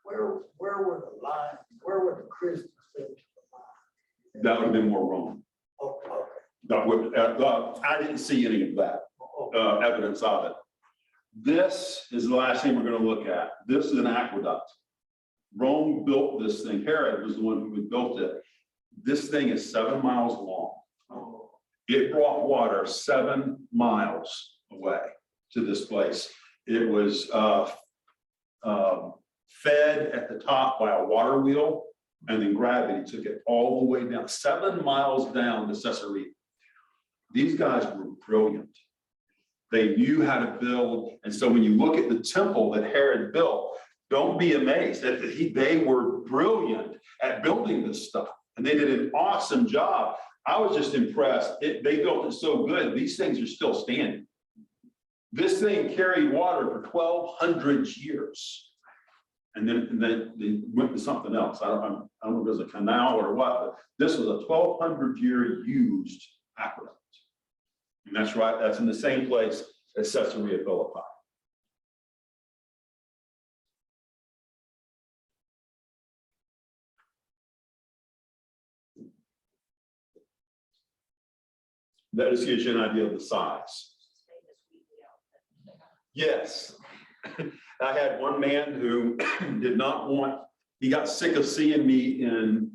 Where were the lines? Where were the Christians? that would have been more Roman. Okay. I didn't see any of that evidence of it. This is the last thing we're going to look at. This is an aqueduct. Rome built this thing. Herod was the one who had built it. This thing is 7 miles long. It brought water 7 miles away to this place. It was fed at the top by a water wheel, and then gravity took it all the way down, 7 miles down to Caesarea. These guys were brilliant. They knew how to build. And so when you look at the temple that Herod built, don't be amazed that they were brilliant at building this stuff. And they did an awesome job. I was just impressed. They built it so good. These things are still standing. This thing carried water for 1,200 years. And then they went to something else. I don't know if it was a canal or what, but this was a 1,200-year used aqueduct. And that's right, that's in the same place as Caesarea Philippi. That just gives you an idea of the size. Yes. I had one man who did not want, he got sick of seeing me in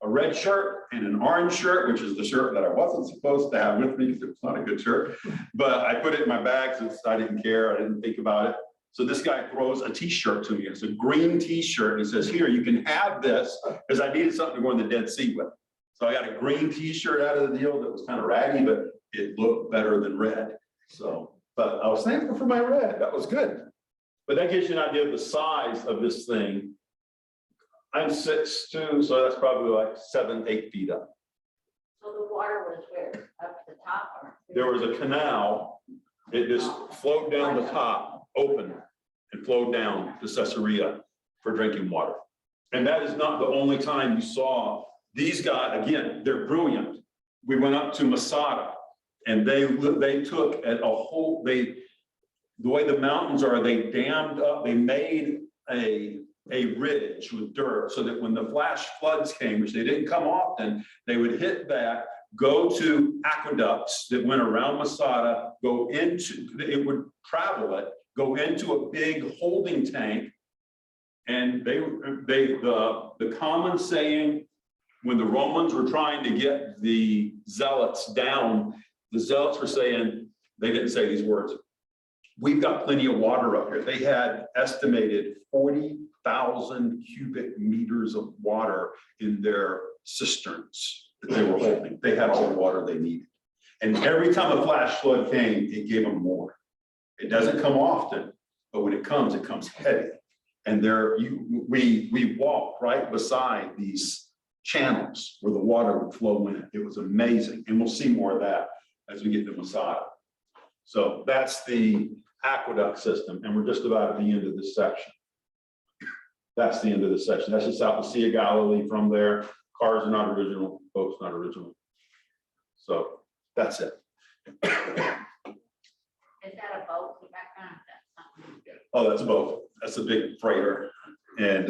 a red shirt and an orange shirt, which is the shirt that I wasn't supposed to have with me because it was not a good shirt. But I put it in my bag since I didn't care, I didn't think about it. So this guy throws a t-shirt to me. It's a green t-shirt. He says, here, you can have this, because I needed something to go in the Dead Sea with. So I got a green t-shirt out of the deal that was kind of raggy, but it looked better than red. So, but I was thankful for my red. That was good. But that gives you an idea of the size of this thing. I'm 6'2", so that's probably like 7-8 feet up. So the water was where, up to the top or? There was a canal. It just flowed down the top, open, and flowed down to Caesarea for drinking water. And that is not the only time you saw these guys. Again, they're brilliant. We went up to Masada, and they took a whole, the way the mountains are, they dammed up, they made a ridge with dirt so that when the flash floods came, which they didn't come often, they would hit that, go to aqueducts that went around Masada, go into, it would travel it, go into a big holding tank. And the common saying, when the Romans were trying to get the zealots down, the zealots were saying, they didn't say these words, we've got plenty of water up here. They had estimated 40,000 cubic meters of water in their cisterns that they were holding. They had all the water they needed. And every time a flash flood came, it gave them more. It doesn't come often, but when it comes heavy. And we walked right beside these channels where the water would flow in. It was amazing. And we'll see more of that as we get to Masada. So that's the aqueduct system. And we're just about at the end of this section. That's the end of this section. That's just out the Sea of Galilee. From there, cars are not original, boats not original. So that's it. Is that a boat? You got kind of that? Oh, that's a boat. That's a big freighter. And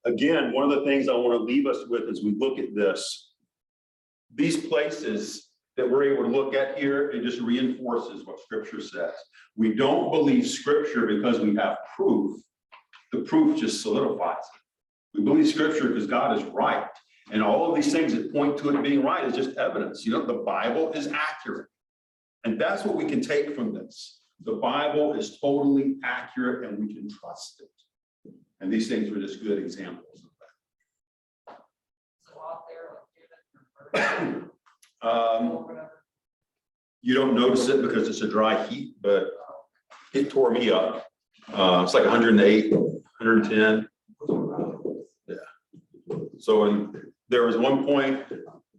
again, one of the things I want to leave us with as we look at this, these places that we're able to look at here, it just reinforces what Scripture says. We don't believe Scripture because we have proof. The proof just solidifies it. We believe Scripture because God is right. And all of these things that point to it being right is just evidence. You know, the Bible is accurate. And that's what we can take from this. The Bible is totally accurate and we can trust it. And these things were just good examples of that. So out there, like, You don't notice it because it's a dry heat, but it tore me up. It's like 108, 110. Yeah. So there was one point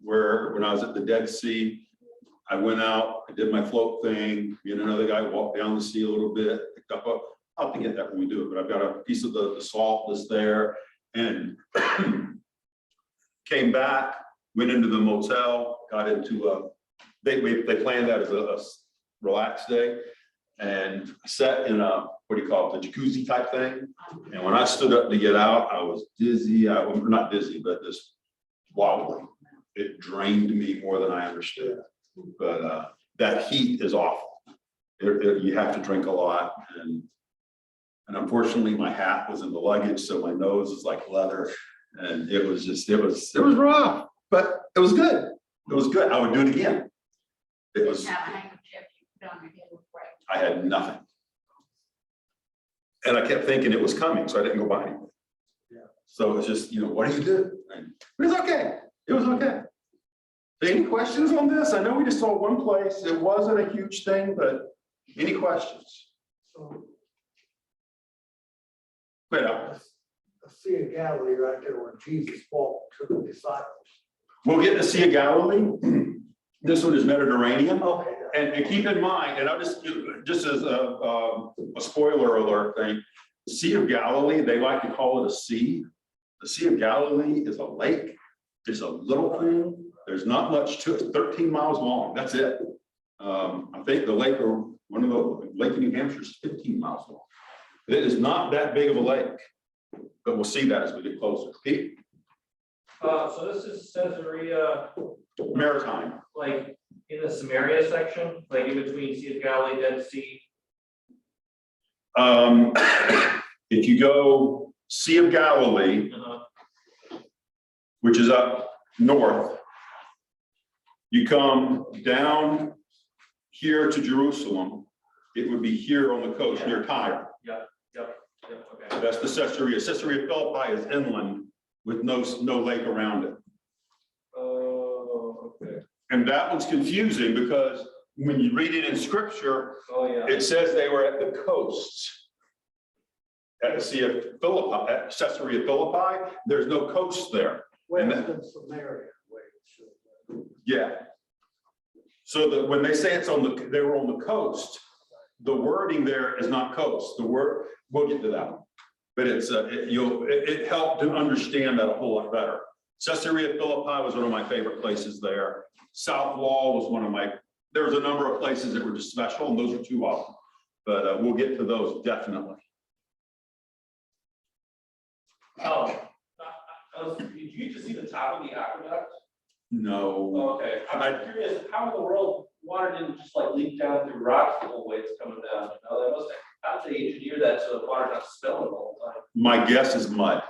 where when I was at the Dead Sea, I went out, I did my float thing, me and another guy walked down the sea a little bit, picked up I'll have to get that when we do it, but I've got a piece of the salt that's there, and came back, went into the motel, got into they planned that as a relaxed day, and sat in a, what do you call it, the jacuzzi type thing. And when I stood up to get out, I was dizzy. Not dizzy, but just wobbly. It drained me more than I understood. But that heat is awful. You have to drink a lot, and unfortunately my hat was in the luggage, so my nose is like leather, and it was rough, but it was good. It was good. I would do it again. It was. have a handkerchief you put on your head with break. I had nothing, and I kept thinking it was coming, so I didn't go buy anything. Yeah. So it's just, what do you do? And it was okay. It was okay. Any questions on this? I know we just saw one place. It wasn't a huge thing, but any questions? So Wait, the Sea of Galilee right there where Jesus walked to the disciples. we'll get to Sea of Galilee. This one is Mediterranean. Okay, and keep in mind, and I'll just as a spoiler alert thing, Sea of Galilee, they like to call it a sea. The Sea of Galilee is a lake. It's a little thing. There's not much to it. 13 miles long. That's it. I think the lake, or one of the Lake in New Hampshire is 15 miles long. It is not that big of a lake, but we'll see that as we get closer. Pete? So this is Caesarea, Maritime. like in the Samaria section, like in between Sea of Galilee, Dead Sea. If you go Sea of Galilee, which is up north, you come down here to Jerusalem, it would be here on the coast near Tyre. Yep, okay. That's the Caesarea. Caesarea Philippi is inland with no lake around it. Oh, okay. And that one's confusing because when you read it in scripture, Oh, yeah. it says they were at the coast. At the Sea of Philippi, at Caesarea Philippi, there's no coast there. Western Samaria, where it should. Yeah. So that when they say they were on the coast, the wording there is not coast. The word, we'll get to that one. But it helped to understand that a whole lot better. Caesarea Philippi was one of my favorite places there. South Wall was there was a number of places that were just special, and those are two of them. But we'll get to those definitely. Did you just see the top of the aqueduct? No. Oh, okay, I'm curious, how in the world water didn't just like leak down through rocks the whole way it's coming down? You know, that must have, how did they engineer that so the water's not spilling all the time? My guess is mud.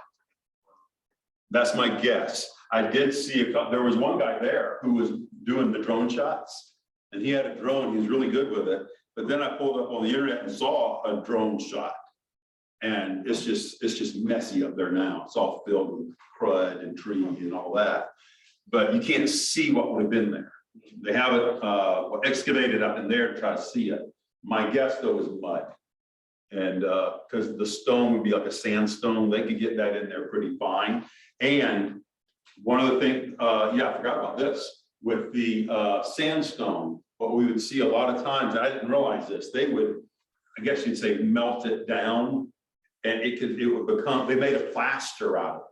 That's my guess. I did see there was one guy there who was doing the drone shots, and he had a drone. He was really good with it. But then I pulled up on the internet and saw a drone shot, and it's just messy up there now. It's all filled with crud and tree and all that. But you can't see what would have been there. They have it excavated up in there to try to see it. My guess though is mud. And because the stone would be like a sandstone, they could get that in there pretty fine. And one of the things, yeah, I forgot about this. With the sandstone, what we would see a lot of times, and I didn't realize this, they would, I guess you'd say, melt it down, and it would become, they made a plaster out of it.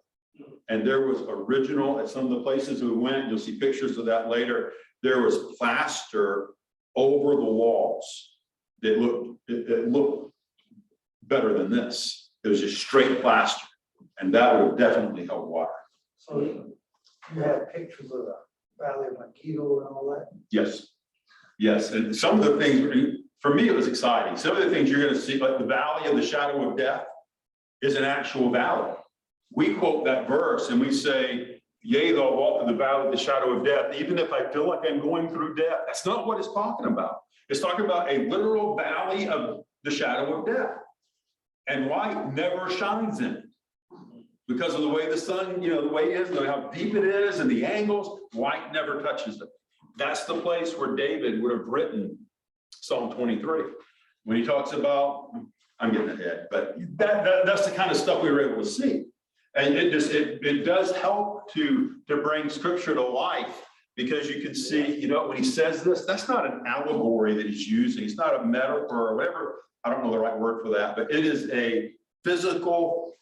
And there was original, at some of the places we went, you'll see pictures of that later, there was plaster over the walls that looked better than this. It was just straight plaster, and that would have definitely held water. So you have pictures of the Valley of Megiddo and all that? Yes, yes, and some of the things, for me, it was exciting. Some of the things you're gonna see, like the Valley of the Shadow of Death is an actual valley. We quote that verse and we say, yea, though I walk through the valley of the shadow of death, even if I feel like I'm going through death. That's not what it's talking about. It's talking about a literal valley of the shadow of death. And light never shines in it. Because of the way the sun, the way it is, how deep it is and the angles, light never touches it. That's the place where David would have written Psalm 23. When he talks about, I'm getting ahead, but that's the kind of stuff we were able to see. And it does help to bring scripture to life, because you can see, when he says this, that's not an allegory that he's using. It's not a metaphor or whatever. I don't know the right word for that, but it is a physical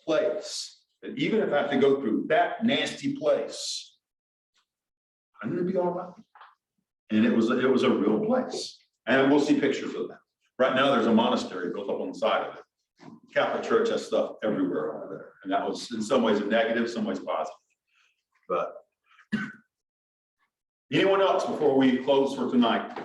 place. And even if I have to go through that nasty place, I'm going to be all right. And it was a real place. And we'll see pictures of that. Right now, there's a monastery built up on the side of it. Catholic Church has stuff everywhere over there. And that was in some ways a negative, some ways positive. But anyone else before we close for tonight?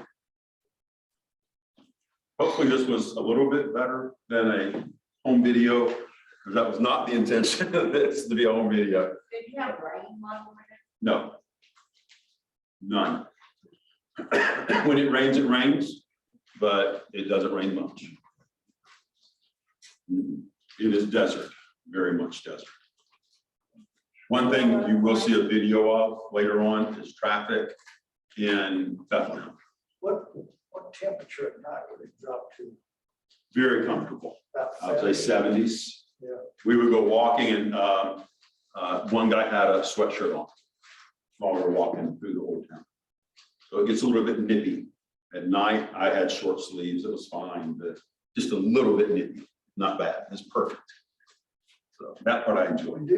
Hopefully this was a little bit better than a home video, because that was not the intention of this to be a home video. Did you have rain while we were there? No. None. When it rains, but it doesn't rain much. It is desert, very much desert. One thing you will see a video of later on is traffic in Bethlehem. What temperature at night would it drop to? Very comfortable. About I would say 70s. Yeah. We would go walking and one guy had a sweatshirt on while we were walking through the old town. So it gets a little bit nippy At night, I had short sleeves. It was fine, but just a little bit nippy, not bad. It's perfect. So that part I enjoyed.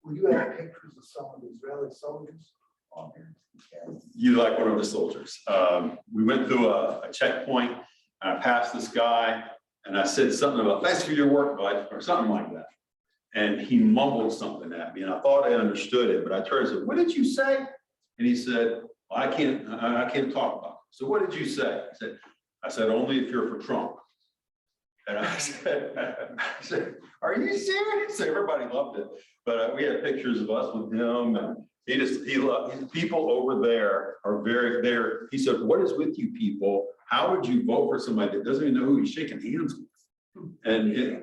Will you have pictures of some of the Israeli soldiers on here? Yeah. You like one of the soldiers. We went through a checkpoint. And I passed this guy and I said something about, thanks for your work, bud, or something like that. And he mumbled something at me and I thought I understood it, but I turned and said, what did you say? And he said, well, I can't talk about it. So what did you say? I said, only if you're for Trump. And I said, are you serious? Everybody loved it. But we had pictures of us with him and he loved, people over there are very. He said, what is with you people? How would you vote for somebody that doesn't even know who he's shaking hands with? And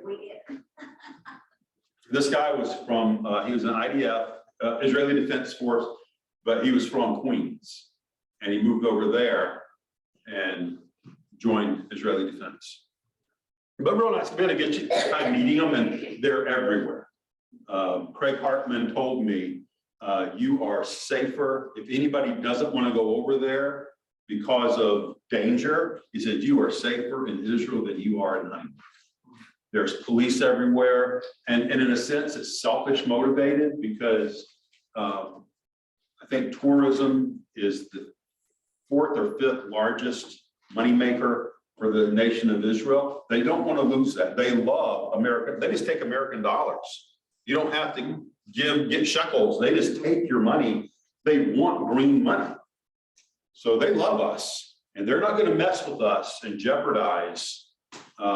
this guy was from, he was an IDF, Israeli Defense Force, but he was from Queens. And he moved over there and joined Israeli Defense. But real nice, been a good time meeting them, and they're everywhere. Craig Hartman told me, you are safer. If anybody doesn't want to go over there because of danger, he said, you are safer in Israel than you are in Haifa. There's police everywhere. And in a sense, it's selfish motivated because I think tourism is the 4th or 5th largest moneymaker for the nation of Israel. They don't want to lose that. They love America. They just take American dollars. You don't have to get shekels. They just take your money. They want green money. So they love us and they're not going to mess with us and jeopardize their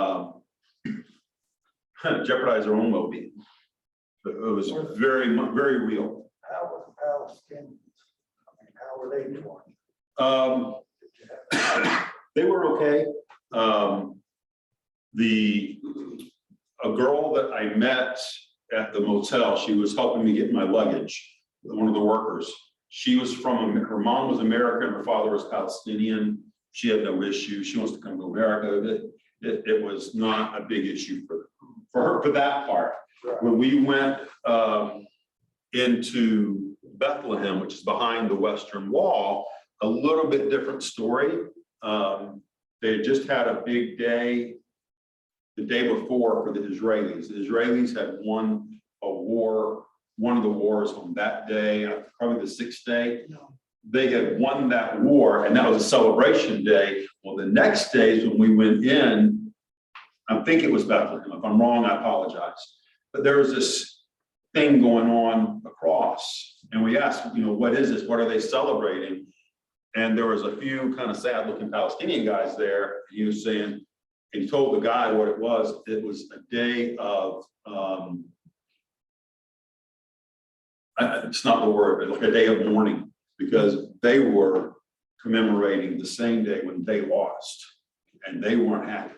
own well-being. But it was very real. How were the Palestinians? I mean, how were they doing? They were okay. A girl that I met at the motel, she was helping me get my luggage, one of the workers. She was from, her mom was American, her father was Palestinian. She had no issue. She wants to come to America. It was not a big issue for her, for that part. Right. When we went into Bethlehem, which is behind the Western Wall, a little bit different story. They had just had a big day the day before for the Israelis. The Israelis had won a war, one of the wars on that day, probably the 6th day. They had won that war and that was a celebration day. Well, the next day is when we went in, I think it was Bethlehem. If I'm wrong, I apologize. But there was this thing going on across and we asked, what is this? What are they celebrating? And there was a few kind of sad looking Palestinian guys there. He was saying, and he told the guy what it was. It was a day of, it's not the word, but like a day of mourning because they were commemorating the same day when they lost and they weren't happy.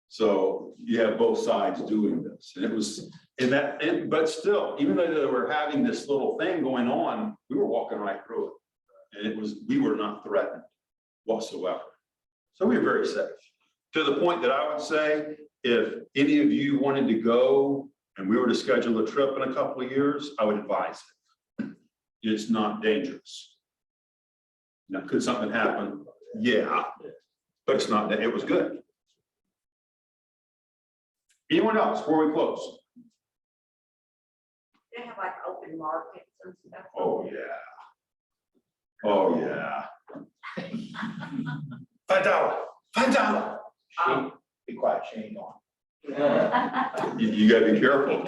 So you have both sides doing this. And it was in that, but still, even though they were having this little thing going on, we were walking right through it. And we were not threatened whatsoever. So we were very safe. To the point that I would say, if any of you wanted to go and we were to schedule a trip in a couple of years, I would advise it. It's not dangerous. Now, could something happen? Yeah, but it's not, it was good. Anyone else before we close? They have like open markets and stuff. Oh, yeah. Oh, yeah. $5. Be quiet, she ain't on. You gotta be careful.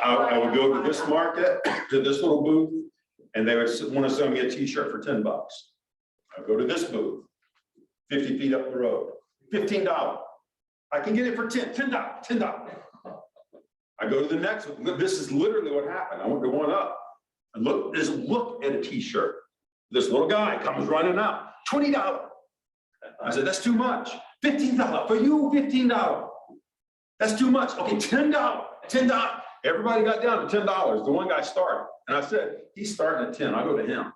I would go to this market, to this little booth, and they would want to sell me a t-shirt for $10. I go to this booth, 50 feet up the road, $15. I can get it for $10. I go to the next one. This is literally what happened. I went to one up and look at a t-shirt. This little guy comes running out, $20. I said, that's too much. $15 for you, $15. That's too much. Okay, $10. Everybody got down to $10. The one guy started. And I said, he's starting at 10. I'll go to him.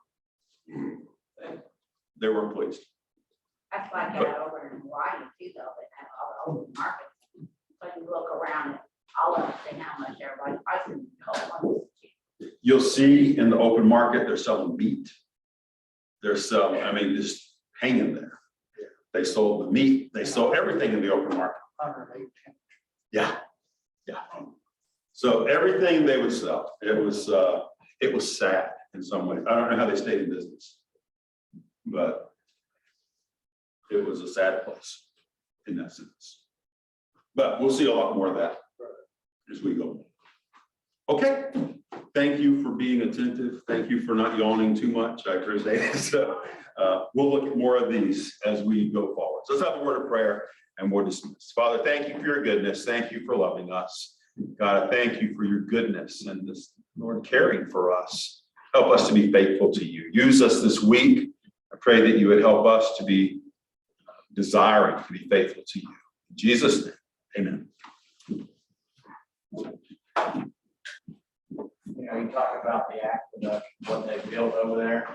They weren't pleased. That's why I got over in Hawaii too, though, they have all the open markets. So you look around, all of them say how much everybody prices. You'll see in the open market, they're selling meat. They're selling, just hanging there. They sold the meat, they sold everything in the open market. 108. Yeah, yeah. So everything they would sell, it was sad in some ways. I don't know how they stayed in business. But it was a sad place in that sense. But we'll see a lot more of that as we go. Okay, thank you for being attentive. Thank you for not yawning too much. I appreciate it. So we'll look at more of these as we go forward. So let's have a word of prayer and we'll dismiss. Father, thank you for your goodness. Thank you for loving us. God, I thank you for your goodness and this, Lord, caring for us. Help us to be faithful to you. Use us this week. I pray that you would help us to be desiring to be faithful to you. In Jesus' name, amen. You know, you talk about the aqueduct, what they built over there.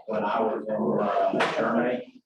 When I was in Germany,